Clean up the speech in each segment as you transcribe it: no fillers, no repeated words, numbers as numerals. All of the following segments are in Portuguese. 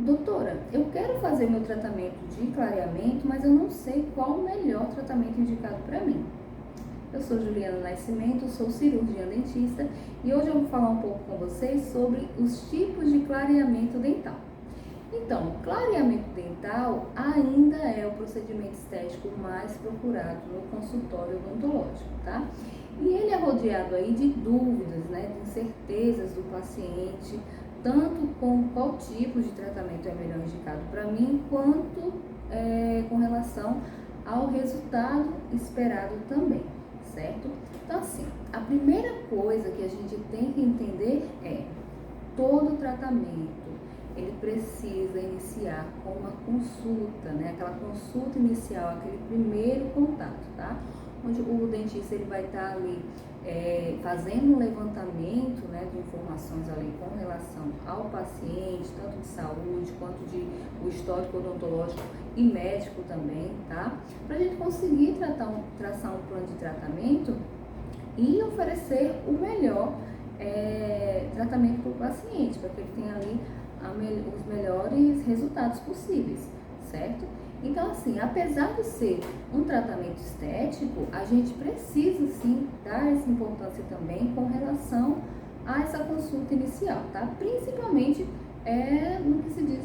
doutora, eu quero fazer meu tratamento de clareamento, mas eu não sei qual o melhor tratamento indicado para mim. Eu sou Juliana Nascimento, sou cirurgiã dentista e hoje eu vou falar um pouco com vocês sobre os tipos de clareamento dental. Então, clareamento dental ainda é o procedimento estético mais procurado no consultório odontológico, tá? E ele é rodeado aí de dúvidas, né, de incertezas do paciente, tanto com qual tipo de tratamento é melhor indicado para mim, quanto com relação ao resultado esperado também, certo? Então, assim, a primeira coisa que a gente tem que entender é todo tratamento ele precisa iniciar com uma consulta, né? Aquela consulta inicial, aquele primeiro contato, tá? Onde o dentista ele vai estar ali fazendo um levantamento, né, de informações ali com relação ao paciente, tanto de saúde quanto de o histórico odontológico e médico também, tá? Para a gente conseguir traçar um plano de tratamento e oferecer o melhor tratamento para o paciente, para que ele tenha ali os melhores resultados possíveis, certo? Então, assim, apesar de ser um tratamento estético, a gente precisa, sim, dar essa importância também com relação a essa consulta inicial, tá? Principalmente no que se diz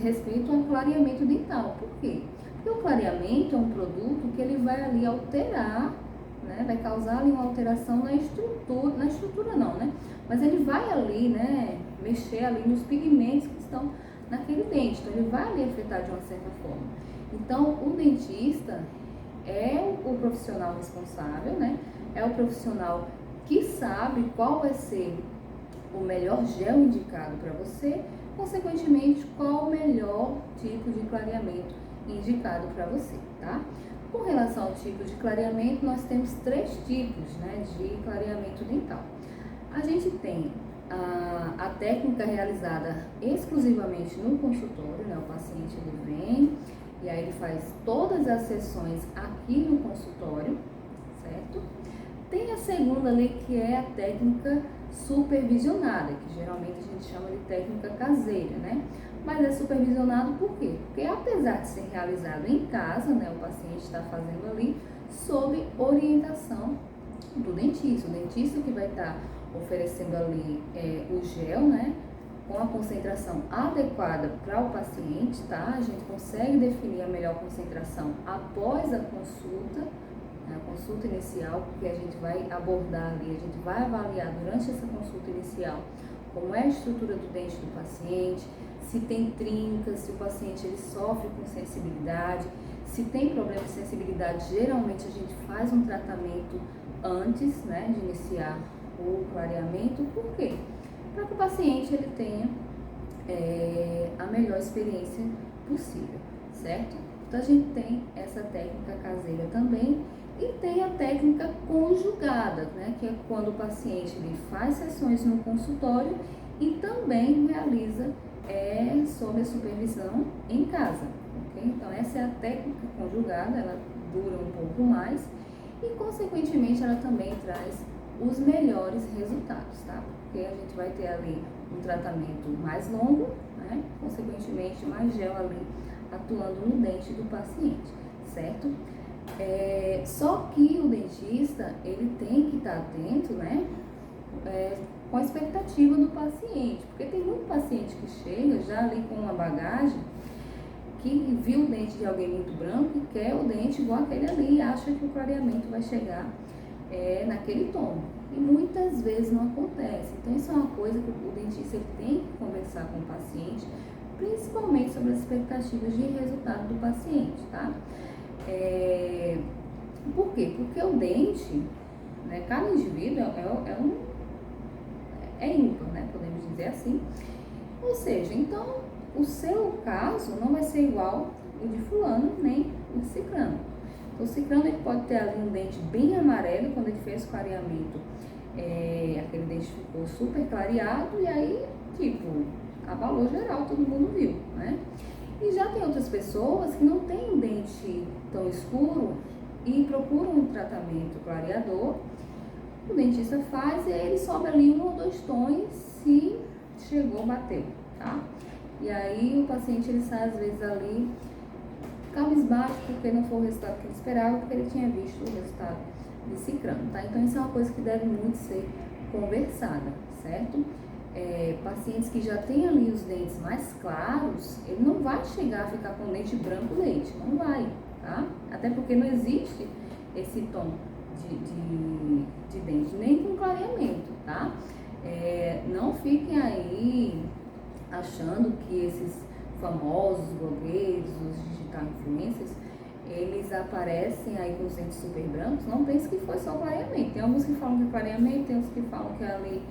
respeito ao clareamento dental. Por quê? Porque o clareamento é um produto que ele vai ali alterar, né? Vai causar ali uma alteração na estrutura não, né? Mas ele vai ali, né, mexer ali nos pigmentos que estão naquele dente, então ele vai ali afetar de uma certa forma. Então, o dentista é o profissional responsável, né? É o profissional que sabe qual vai ser o melhor gel indicado para você, consequentemente, qual o melhor tipo de clareamento indicado para você, tá? Com relação ao tipo de clareamento, nós temos 3 tipos, né, de clareamento dental. A gente tem a técnica realizada exclusivamente no consultório, né? O paciente ele vem e aí ele faz todas as sessões aqui no consultório, certo? Tem a segunda ali que é a técnica supervisionada, que geralmente a gente chama de técnica caseira, né? Mas é supervisionado por quê? Porque apesar de ser realizado em casa, né, o paciente está fazendo ali sob orientação do dentista. O dentista que vai estar oferecendo ali o gel, né, com a concentração adequada para o paciente, tá? A gente consegue definir a melhor concentração após a consulta, né, a consulta inicial, porque a gente vai abordar ali, a gente vai avaliar durante essa consulta inicial como é a estrutura do dente do paciente, se tem trincas, se o paciente ele sofre com sensibilidade, se tem problema de sensibilidade, geralmente a gente faz um tratamento antes, né, de iniciar o clareamento. Por quê? Para que o paciente ele tenha a melhor experiência possível, certo? Então a gente tem essa técnica caseira também e tem a técnica conjugada, né, que é quando o paciente ele faz sessões no consultório e também realiza sob a supervisão em casa, ok? Então essa é a técnica conjugada, ela dura um pouco mais e consequentemente ela também traz os melhores resultados, tá? Porque a gente vai ter ali um tratamento mais longo, né? Consequentemente mais gel ali atuando no dente do paciente, certo? Só que o dentista, ele tem que estar atento, né? Com a expectativa do paciente, porque tem muito paciente que chega já ali com uma bagagem que viu o dente de alguém muito branco e quer o dente igual aquele ali e acha que o clareamento vai chegar naquele tom. E muitas vezes não acontece. Então isso é uma coisa que o dentista tem que conversar com o paciente, principalmente sobre as expectativas de resultado do paciente, tá? Por quê? Porque o dente, né, cada indivíduo é ímpar, né? Podemos dizer assim. Ou seja, então o seu caso não vai ser igual o de fulano nem o de ciclano. Então, o ciclano ele pode ter ali um dente bem amarelo, quando ele fez o clareamento, aquele dente ficou super clareado e aí, tipo, abalou geral, todo mundo viu, né? E já tem outras pessoas que não têm um dente tão escuro e procuram um tratamento clareador. O dentista faz e aí ele sobe ali 1 ou 2 tons se chegou, bateu, tá? E aí o paciente ele sai às vezes ali cabisbaixo porque não foi o resultado que ele esperava, porque ele tinha visto o resultado de cicrano, tá? Então isso é uma coisa que deve muito ser conversada, certo? Pacientes que já têm ali os dentes mais claros, ele não vai chegar a ficar com dente branco leite, não vai, tá? Até porque não existe esse tom de dente, nem com clareamento, tá? Não fiquem aí achando que esses famosos blogueiros, os digital influencers, eles aparecem aí com os dentes super brancos. Não pense que foi só clareamento. Tem alguns que falam que é clareamento, tem outros que falam que é ali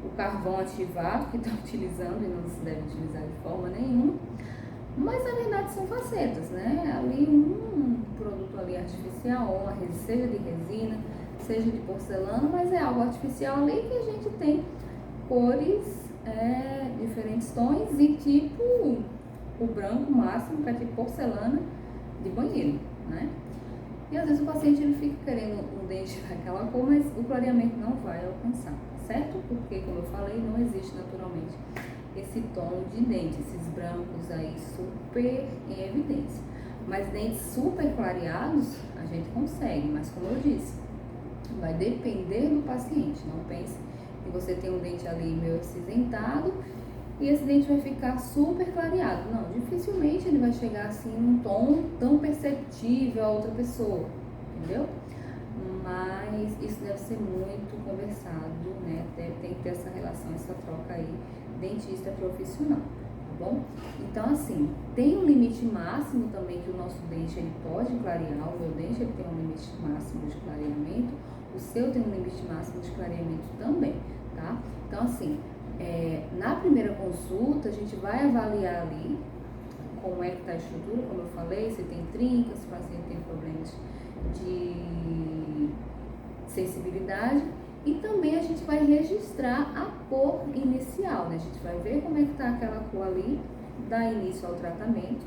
o carvão ativado que está utilizando e não se deve utilizar de forma nenhuma. Mas na verdade são facetas, né? Ali um produto ali artificial, seja de resina, seja de porcelana, mas é algo artificial ali que a gente tem cores, diferentes tons e tipo o branco máximo, que é tipo porcelana de banheiro, né? E às vezes o paciente ele fica querendo um dente daquela cor, mas o clareamento não vai alcançar, certo? Porque, como eu falei, não existe naturalmente esse tom de dente, esses brancos aí super em evidência. Mas dentes super clareados a gente consegue, mas como eu disse, vai depender do paciente. Não pense que você tem um dente ali meio acinzentado e esse dente vai ficar super clareado. Não, dificilmente ele vai chegar assim num tom tão perceptível a outra pessoa, entendeu? Mas isso deve ser muito conversado, né? Tem que ter essa relação, essa troca aí, dentista profissional, tá bom? Então, assim, tem um limite máximo também que o nosso dente ele pode clarear. O meu dente ele tem um limite máximo de clareamento, o seu tem um limite máximo de clareamento também, tá? Então, assim, na primeira consulta, a gente vai avaliar ali como é que está a estrutura, como eu falei, se tem trincas, se o paciente tem problemas de sensibilidade, e também a gente vai registrar a cor inicial, né? A gente vai ver como é que está aquela cor ali, dar início ao tratamento.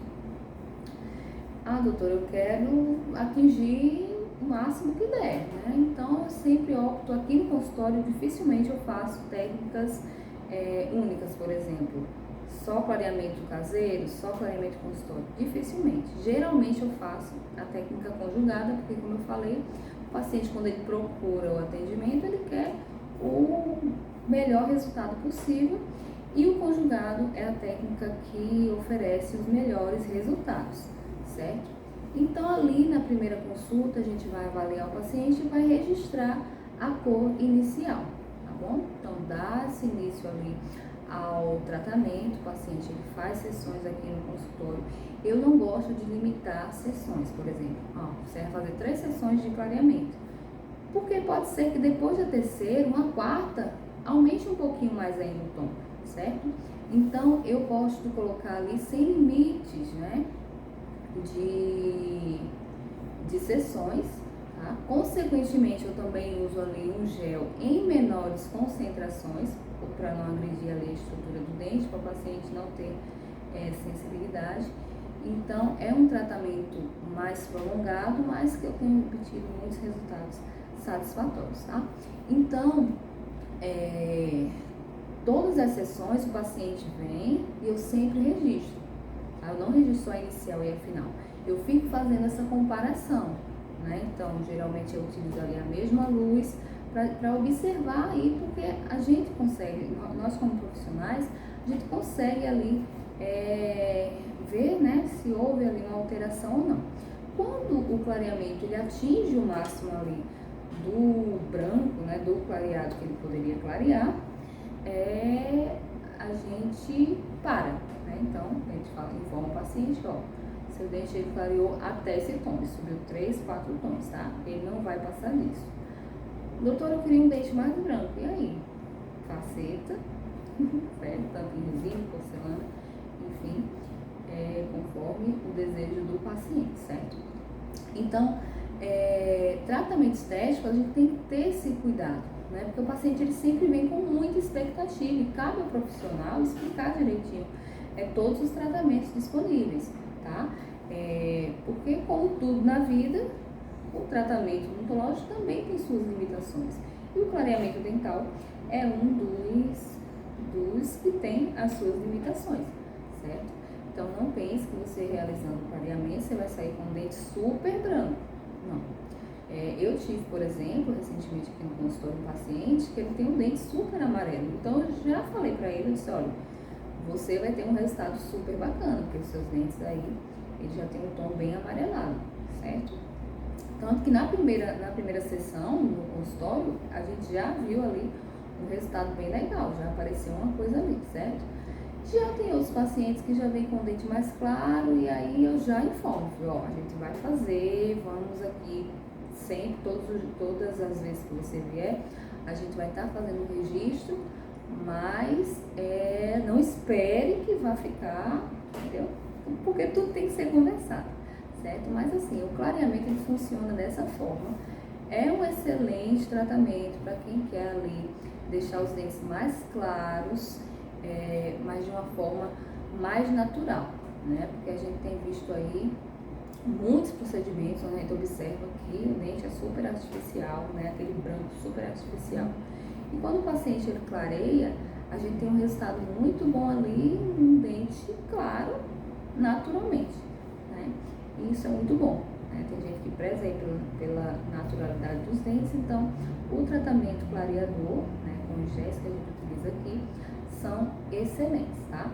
Ah, doutora, eu quero atingir o máximo que der, né? Então, eu sempre opto aqui no consultório, dificilmente eu faço técnicas únicas, por exemplo, só clareamento caseiro, só clareamento consultório, dificilmente. Geralmente eu faço a técnica conjugada, porque como eu falei, o paciente quando ele procura o atendimento, ele quer o melhor resultado possível e o conjugado é a técnica que oferece os melhores resultados, certo? Então ali na primeira consulta a gente vai avaliar o paciente e vai registrar a cor inicial, tá bom? Então dá-se início ali ao tratamento, o paciente ele faz sessões aqui no consultório. Eu não gosto de limitar sessões, por exemplo, você vai fazer 3 sessões de clareamento, porque pode ser que depois da terceira, uma quarta, aumente um pouquinho mais ainda o tom, certo? Então eu gosto de colocar ali sem limites, né, de sessões, tá? Consequentemente eu também uso ali um gel em menores concentrações, para não agredir ali a estrutura do dente, para o paciente não ter sensibilidade. Então, é um tratamento mais prolongado, mas que eu tenho obtido muitos resultados satisfatórios, tá? Então, todas as sessões o paciente vem e eu sempre registro, tá? Eu não registro só a inicial e a final. Eu fico fazendo essa comparação, né? Então, geralmente eu utilizo ali a mesma luz, para observar aí, porque a gente consegue, nós como profissionais, a gente consegue ali ver, né, se houve ali uma alteração ou não. Quando o clareamento ele atinge o máximo ali do branco, né, do clareado que ele poderia clarear, a gente para, né? Então a gente informa o paciente, seu dente ele clareou até esse tom, ele subiu 3, 4 tons, tá? Ele não vai passar disso. Doutora, eu queria um dente mais branco. E aí? Faceta, certo? Tanto em resina, porcelana, enfim, conforme o desejo do paciente, certo? Então, tratamento estético, a gente tem que ter esse cuidado, né? Porque o paciente ele sempre vem com muita expectativa e cabe ao profissional explicar direitinho todos os tratamentos disponíveis, tá? Porque, como tudo na vida, o tratamento odontológico também tem suas limitações. E o clareamento dental é um dos que tem as suas limitações, certo? você realizando o clareamento, você vai sair com um dente super branco. Não. Eu tive, por exemplo, recentemente aqui no consultório um paciente que ele tem um dente super amarelo. Então eu já falei pra ele, eu disse, olha, você vai ter um resultado super bacana, porque os seus dentes aí, ele já tem um tom bem amarelado, certo? Tanto que na primeira sessão, no consultório, a gente já viu ali um resultado bem legal, já apareceu uma coisa ali, certo? Já tem outros pacientes que já vêm com o dente mais claro e aí eu já informo, ó, a gente vai fazer, vamos aqui sempre, todas as vezes que você vier, a gente vai estar fazendo o registro, mas não espere que vá ficar, entendeu? Porque tudo tem que ser conversado, certo? Mas assim, o clareamento ele funciona dessa forma, é um excelente tratamento para quem quer ali deixar os dentes mais claros, mas de uma forma mais natural, né? Porque a gente tem visto aí muitos procedimentos onde a gente observa que o dente é super artificial, né? Aquele branco super artificial. E quando o paciente ele clareia, a gente tem um resultado muito bom ali, um dente claro, naturalmente, né? E isso é muito bom, né? Tem gente que preza aí pela naturalidade dos dentes, então o tratamento clareador, né, com os gés que a gente utiliza aqui, são excelentes, tá?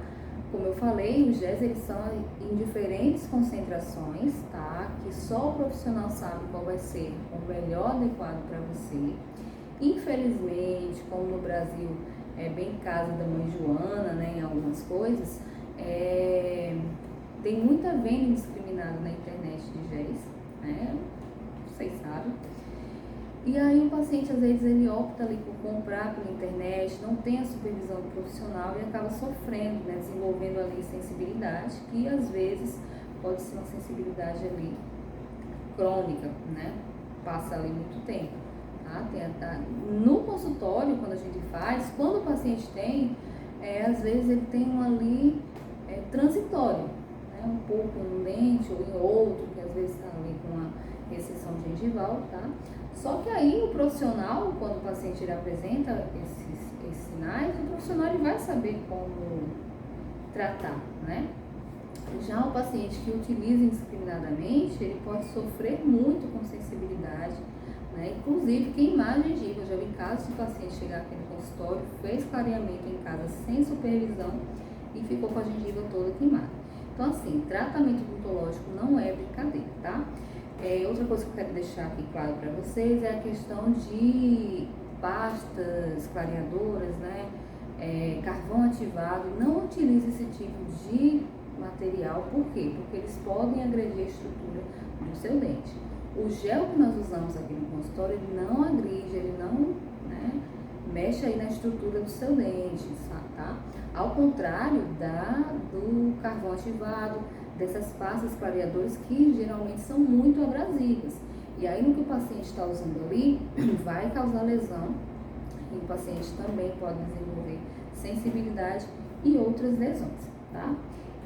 Como eu falei, os gés eles são em diferentes concentrações, tá? Que só o profissional sabe qual vai ser o melhor adequado para você. Infelizmente, como no Brasil é bem casa da mãe Joana, né, em algumas coisas, tem muita venda indiscriminada na internet de géis, né? Vocês sabem. E aí o paciente, às vezes, ele opta ali por comprar pela internet, não tem a supervisão do profissional e acaba sofrendo, né, desenvolvendo ali sensibilidade, que às vezes pode ser uma sensibilidade ali crônica, né? Passa ali muito tempo, tá? No consultório, quando a gente faz, quando o paciente tem, às vezes ele tem um ali transitório, né? Um pouco em um dente ou em outro, que às vezes está ali com uma recessão gengival, tá? Só que aí o profissional, quando o paciente ele apresenta esses sinais, o profissional ele vai saber como tratar, né? Já o paciente que utiliza indiscriminadamente, ele pode sofrer muito com sensibilidade, né? Inclusive queimar a gengiva. Eu já vi casos de paciente chegar aqui no consultório, fez clareamento em casa sem supervisão e ficou com a gengiva toda queimada. Então assim, tratamento odontológico não é brincadeira, tá? Outra coisa que eu quero deixar aqui claro para vocês é a questão de pastas clareadoras, né? Carvão ativado. Não utilize esse tipo de material, por quê? Porque eles podem agredir a estrutura do seu dente. O gel que nós usamos aqui no consultório, ele não agride, ele não, né, mexe aí na estrutura do seu dente, tá? Ao contrário do carvão ativado, dessas pastas clareadoras que geralmente são muito abrasivas. E aí no que o paciente está usando ali, vai causar lesão e o paciente também pode desenvolver sensibilidade e outras lesões, tá?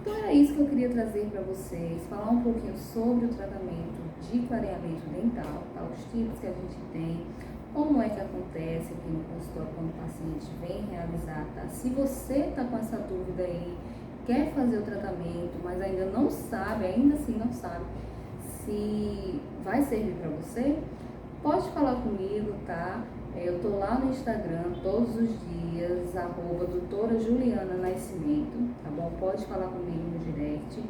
Então era isso que eu queria trazer para vocês, falar um pouquinho sobre o tratamento de clareamento dental, tá? Os tipos que a gente tem, como é que acontece aqui no consultório quando o paciente vem realizar, tá? Se você tá com essa dúvida aí, quer fazer o tratamento, mas ainda assim não sabe se vai servir para você, pode falar comigo, tá? Eu tô lá no Instagram todos os dias, @doutora Juliana Nascimento, tá bom? Pode falar comigo no direct.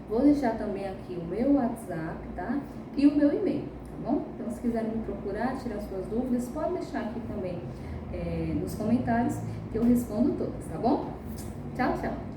Vou deixar também aqui o meu WhatsApp, tá? E o meu e-mail, tá bom? Então, se quiserem me procurar, tirar suas dúvidas, pode deixar aqui também nos comentários que eu respondo todas, tá bom? Tchau, tchau!